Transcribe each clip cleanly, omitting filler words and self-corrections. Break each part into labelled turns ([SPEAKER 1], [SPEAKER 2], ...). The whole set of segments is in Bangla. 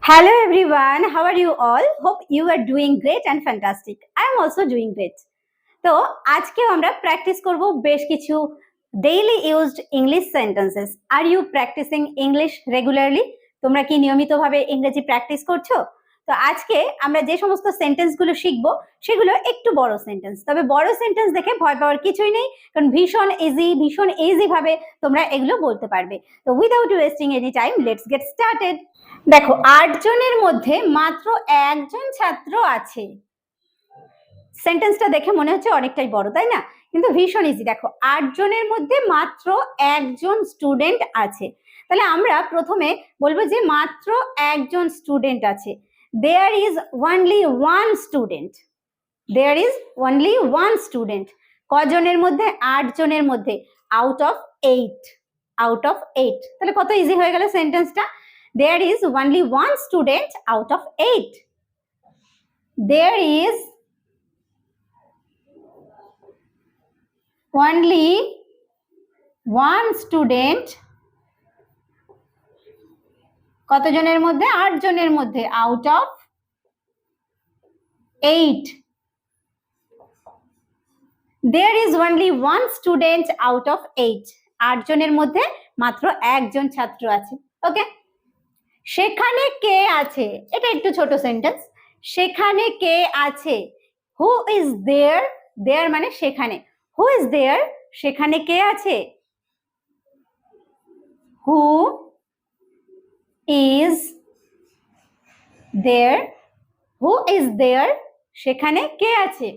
[SPEAKER 1] Hello everyone, how are you all? Hope you are doing great and fantastic. I am also doing great. তো আজকেও আমরা প্র্যাকটিস করব বেশ কিছু daily used English sentences. Are you practising English regularly? তোমরা কি নিয়মিতভাবে ইংরেজি প্র্যাকটিস করছো? তো আজকে আমরা যে সমস্ত সেন্টেন্সগুলো শিখবো সেগুলো একটু বড় সেন্টেন্স। তবে বড় সেন্টেন্স দেখে ভয় পাওয়ার কিছুই নেই, কারণ ভীষণ ইজি ভাবে তোমরা এগুলো বলতে পারবে। তো without wasting any time, let's get started. দেখো, 8 জনের মধ্যে মাত্র একজন ছাত্র আছে। সেন্টেন্সটা দেখে মনে হচ্ছে অনেকটাই বড়, তাই না? কিন্তু ভীষণ ইজি। দেখো, 8 জনের মধ্যে মাত্র একজন স্টুডেন্ট আছে। তাহলে আমরা প্রথমে বলবো যে মাত্র একজন স্টুডেন্ট আছে। There is only one student. There is only one student. কজনের মধ্যে? 8 জনের মধ্যে। Out of 8। Out of 8। তাহলে কত ইজি হয়ে গেল সেন্টেন্সটা। There is only one student out of 8. There is only one student কতজনের মধ্যে? 8 জনের মধ্যে। out of 8. There is only one student out of 8. 8 জনের মধ্যে মাত্র একজন ছাত্র আছে। ওকে, সেখানে কে আছে? এটা একটু ছোট সেন্টেন্স। সেখানে কে আছে? Who is there? দেয়ার মানে সেখানে। Who is there? সেখানে কে আছে? Who is there? Who is there? সেখানে কে আছে?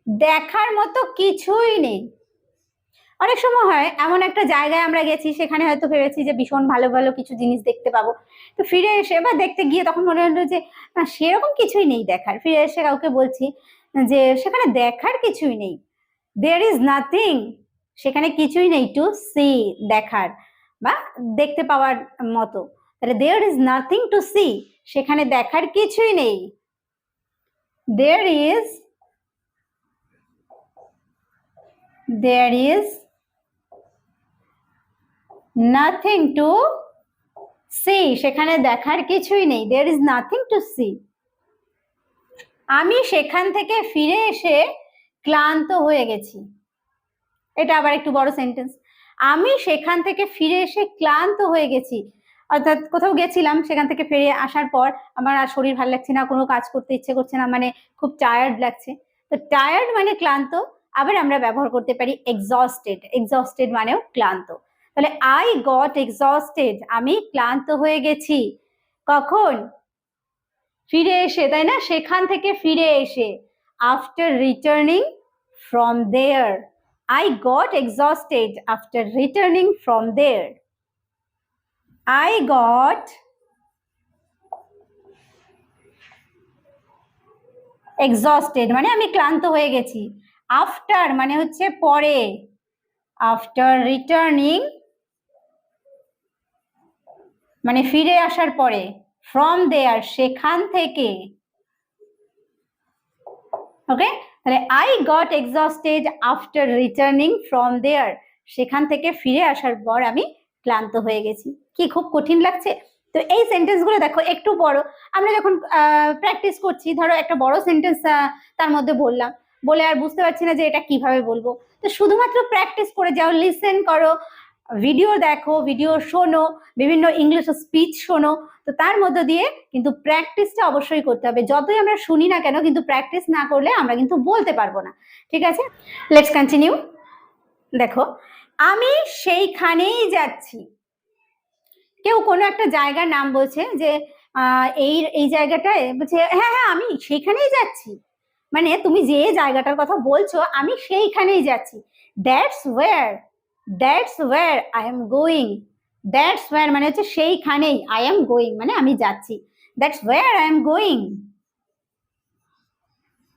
[SPEAKER 1] দেখার মতো কিছুই নেই। অনেক সময় হয় এমন একটা জায়গায় আমরা গেছি, সেখানে হয়তো ভেবেছি যে ভীষণ ভালো ভালো কিছু জিনিস দেখতে পাবো, তো ফিরে এসে বা দেখতে গিয়ে তখন মনে হলো যে না, সেরকম কিছুই নেই দেখার। ফিরে এসে কাউকে বলছি যে সেখানে দেখার কিছুই নেই। There is nothing. সেখানে কিছুই নেই টু সি, দেখার বা দেখতে পাওয়ার মতো। তাহলে there is nothing to see, সেখানে দেখার কিছুই নেই। There is nothing to see, সেখানে দেখার কিছুই নেই। There is nothing to see. আমি সেখান থেকে ফিরে এসে ক্লান্ত হয়ে গেছি। এটা আবার একটু বড় সেন্টেন্স। আমি সেখান থেকে ফিরে এসে ক্লান্ত হয়ে গেছি, অর্থাৎ কোথাও গেছিলাম, সেখান থেকে ফিরে আসার পর আমার আর শরীর ভালো লাগছে না, কোনো কাজ করতে ইচ্ছে করছে না, মানে খুব টায়ার্ড লাগছে। তো টায়ার্ড মানে ক্লান্ত। আবার আমরা ব্যবহার করতে পারি এক্সস্টেড। এক্সস্টেড মানেও ক্লান্ত। তাহলে আই গট এক্সস্টেড, আমি ক্লান্ত হয়ে গেছি। কখন? ফিরে এসে, তাই না? সেখান থেকে ফিরে এসে। After returning from there. I got exhausted after returning from there. I got exhausted মানে আমি ক্লান্ত হয়ে গেছি। আফটার মানে হচ্ছে পরে। আফটার রিটার্নিং মানে ফিরে আসার পরে। ফ্রম দেয়ার সেখান থেকে। ওকে, তাহলে I got exhausted after returning from there, সেখান থেকে ফিরে আসার পর আমি ক্লান্ত হয়ে গেছি। কি খুব কঠিন লাগছে? তো এই সেন্টেন্সগুলো দেখো একটু বড়। আমরা যখন প্র্যাকটিস করছি, ধরো একটা বড় সেন্টেন্স তার মধ্যে বললাম, বলে আর বুঝতে পারছি না যে এটা কিভাবে বলবো, তো শুধুমাত্র প্র্যাকটিস করে যাও, লিসেন করো, ভিডিও দেখো, ভিডিও শোনো, বিভিন্ন ইংলিশ স্পিচ শোনো। তো তার মধ্য দিয়ে কিন্তু প্র্যাকটিসটা অবশ্যই করতে হবে। যতই আমরা শুনি না কেন, কিন্তু প্র্যাকটিস না করলে আমরা কিন্তু বলতে পারবো না। ঠিক আছে, লেটস কন্টিনিউ। দেখো, আমি সেইখানেই যাচ্ছি। কেউ কোনো একটা জায়গার নাম বলছে যে এই জায়গাটায়, বলছে হ্যাঁ হ্যাঁ আমি সেইখানেই যাচ্ছি, মানে তুমি যে জায়গাটার কথা বলছো আমি সেইখানেই যাচ্ছি। That's where I am going. That's where মানে হচ্ছে সেইখানেই, আই এম গোয়িং মানে আমি যাচ্ছি। That's where I am going.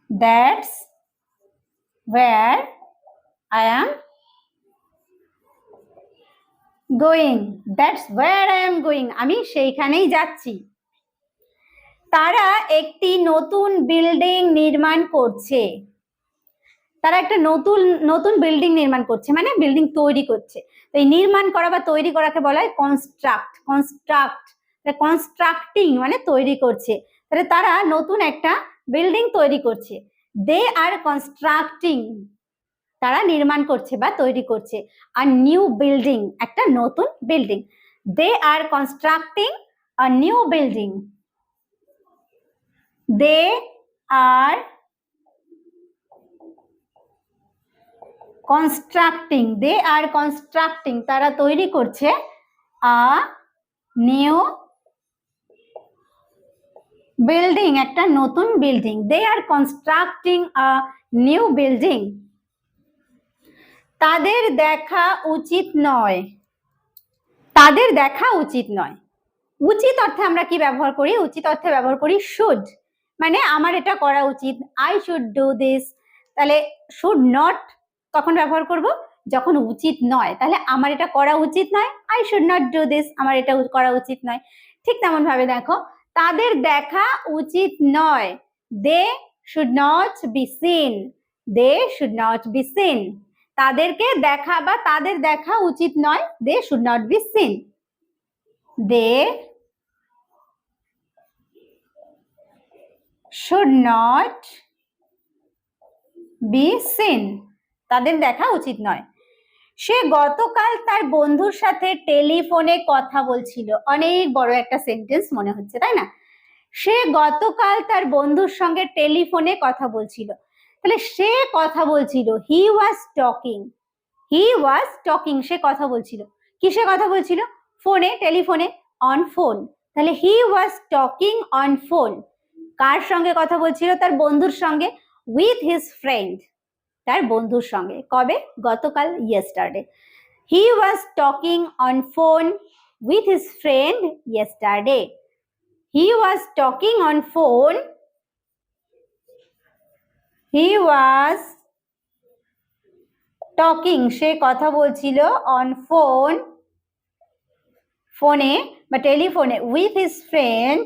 [SPEAKER 1] That's where I am going. That's where I am going, আমি সেইখানেই যাচ্ছি। তারা একটি নতুন বিল্ডিং নির্মাণ করছে। তারা একটা নতুন বিল্ডিং নির্মাণ করছে, মানে বিল্ডিং তৈরি করছে। তো এই নির্মাণ করা বা তৈরি করাকে বলা হয় কনস্ট্রাক্ট। কনস্ট্রাক্টিং মানে তৈরি করছে, তাহলে তারা নতুন একটা বিল্ডিং তৈরি করছে। দে আর কনস্ট্রাক্টিং, তারা নির্মাণ করছে বা তৈরি করছে। আর নিউ বিল্ডিং, একটা নতুন building. They are constructing a new building. They are constructing, they are constructing, তারা তৈরি করছে আ নিউ বিল্ডিং, একটা নতুন building. They are constructing a new building. তাদের দেখা উচিত নয়, তাদের দেখা উচিত নয়। উচিত অর্থে আমরা কি ব্যবহার করি? উচিত অর্থে ব্যবহার করি শুড, মানে আমার এটা করা উচিত, আই শুড ডু দিস। তাহলে শুড নট কখন ব্যবহার করব? যখন উচিত নয়। তাহলে আমার এটা করা উচিত নয়, I should not do this, আমার এটা করা উচিত নয়। ঠিক তেমন ভাবে দেখো, তাদের দেখা উচিত নয়, they should not be seen, they should not be seen. তাদেরকে দেখা বা তাদের দেখা উচিত নয়, they should not be seen. They should not be seen, তাদের দেখা উচিত নয়। সে গতকাল তার বন্ধুর সাথে টেলিফোনে কথা বলছিল। অনেক বড় একটা সেন্টেন্স মনে হচ্ছে, তাই না? সে গতকাল তার বন্ধুর সঙ্গে টেলিফোনে কথা বলছিল। তাহলে সে কথা বলছিল, হি was talking, he was talking, সে কথা বলছিল। কিসে কথা বলছিল? ফোনে, টেলিফোনে, অন ফোন। তাহলে হি ওয়াজ টকিং অন ফোন। কার সঙ্গে কথা বলছিল? তার বন্ধুর সঙ্গে। উইথ হিজ ফ্রেন্ড, তার বন্ধুর সঙ্গে। কবে? গতকাল, yesterday. He was talking on phone with his friend yesterday. He was talking on phone, he was talking, সে কথা বলছিল, অন ফোন, ফোনে বা টেলিফোনে, with his friend,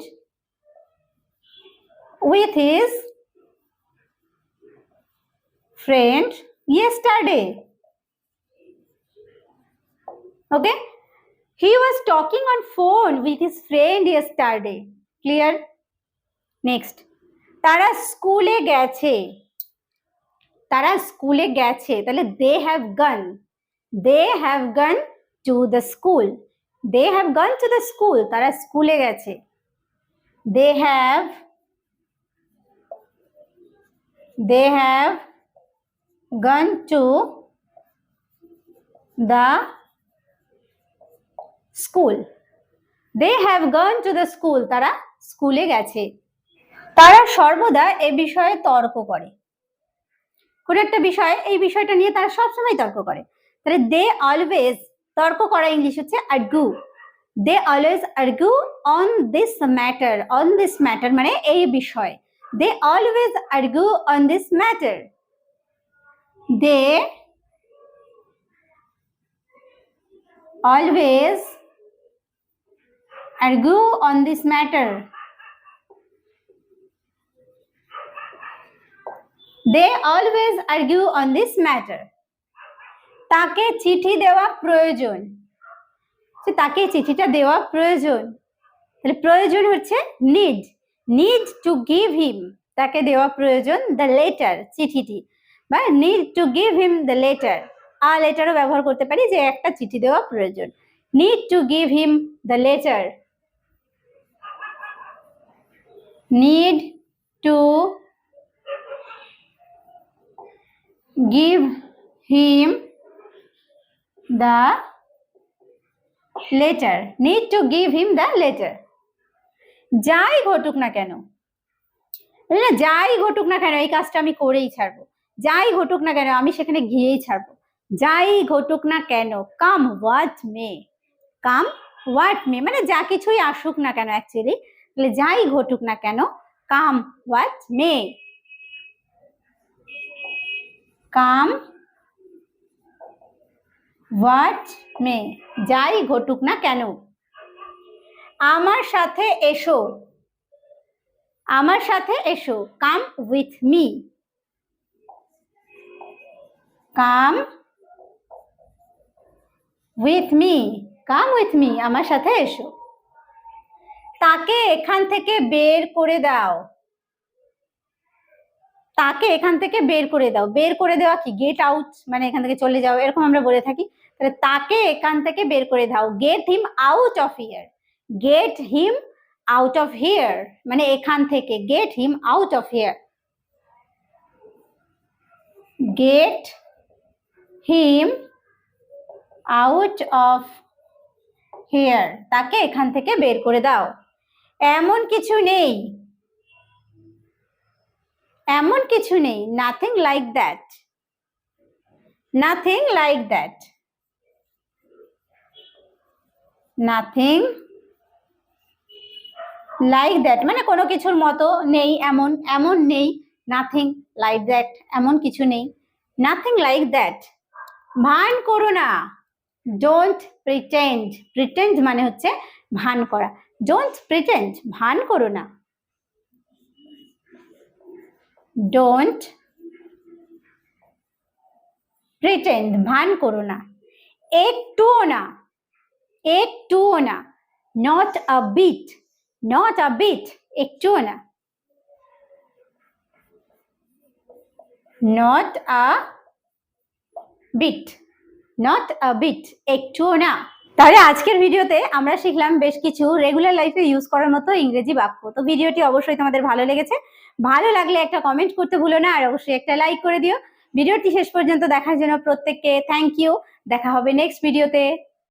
[SPEAKER 1] with his friend yesterday. Okay, he was talking on phone with his friend yesterday. Clear? Next, তারা স্কুলে গেছে, তারা স্কুলে গেছে, তাহলে they have gone, they have gone to the school, they have gone to the school, তারা স্কুলে গেছে। they have gone to the school, they have gone to the school, তারা স্কুলে গেছে। তারা সর্বদা এ বিষয়ে তর্ক করে। কোন একটা বিষয়, এই বিষয়টা নিয়ে তারা সবসময় তর্ক করে। তাহলে দে অলওয়েজ, তর্ক করা ইংলিশ হচ্ছে argue. They always argue on this matter, on this matter মানে এই বিষয়। They always argue on this matter. They always argue on this matter. They always argue on this matter. তাকে চিঠি দেওয়া প্রয়োজন, তাকে চিঠিটা দেওয়া প্রয়োজন। তাহলে প্রয়োজন হচ্ছে need, need to give him, তাকে দেওয়া প্রয়োজন, the letter, চিঠিটি, বা need to give him the letter। a লেটারও ব্যবহার করতে পারি, যে একটা চিঠি দেওয়া প্রয়োজন। need to give him the letter, need to give him the letter, need to give him the letter। যাই ঘটুক না কেন, যাই ঘটুক না কেন এই কাজটা আমি করেই ছাড়বো, যাই ঘটুক না কেন আমি সেখানে গিয়েই ছাড়বো। যাই ঘটুক না কেন, come what may, come what may মানে যা কিছুই আসুক না কেন অ্যাকচুয়ালি। তাহলে যাই ঘটুক না কেন, come what may, come what may, যাই ঘটুক না কেন। আমার সাথে এসো, আমার সাথে এসো, come with me, come with me, come with me, আমার সাথে এসো। তাকে এখান থেকে বের করে দাও। তাকে এখান থেকে বের করে দাও। বের করে দেওয়া কি? গেট আউট, মানে এখান থেকে চলে যাও, এরকম আমরা বলে থাকি। তাহলে তাকে এখান থেকে বের করে দাও। Get him out of here. Get him out of here মানে এখান থেকে। Get him out of here. Get him out of here, তাকে এখান থেকে বের করে দাও। এমন কিছু নেই, এমন কিছু নেই। Nothing like that. Nothing like that. Nothing like that মানে কোনো কিছুর মতো নেই এমন, এমন নেই। নাথিং লাইক দ্যাট, এমন কিছু নেই। Nothing like that. ভান করো না। Don't pretend. প্রিটেন্ড মানে হচ্ছে ভান করা। ডোন্ট প্রিটেন্ড, ভান করো না। ডোন্ট প্রিটেন্ড, ভান করো না। একটুও না। একটুও না। Not a bit. Not a bit, একটুও না। Not a bit. Not a bit, একটুও না। তাহলে আজকের ভিডিওতে আমরা শিখলাম বেশ কিছু রেগুলার লাইফে ইউজ করার মতো ইংরেজি বাক্য। তো ভিডিওটি অবশ্যই তোমাদের ভালো লেগেছে। ভালো লাগলে একটা কমেন্ট করতে ভুলো না, আর অবশ্যই একটা লাইক করে দিও। ভিডিওটি শেষ পর্যন্ত দেখার জন্য প্রত্যেককে থ্যাংক ইউ। দেখা হবে নেক্সট ভিডিওতে।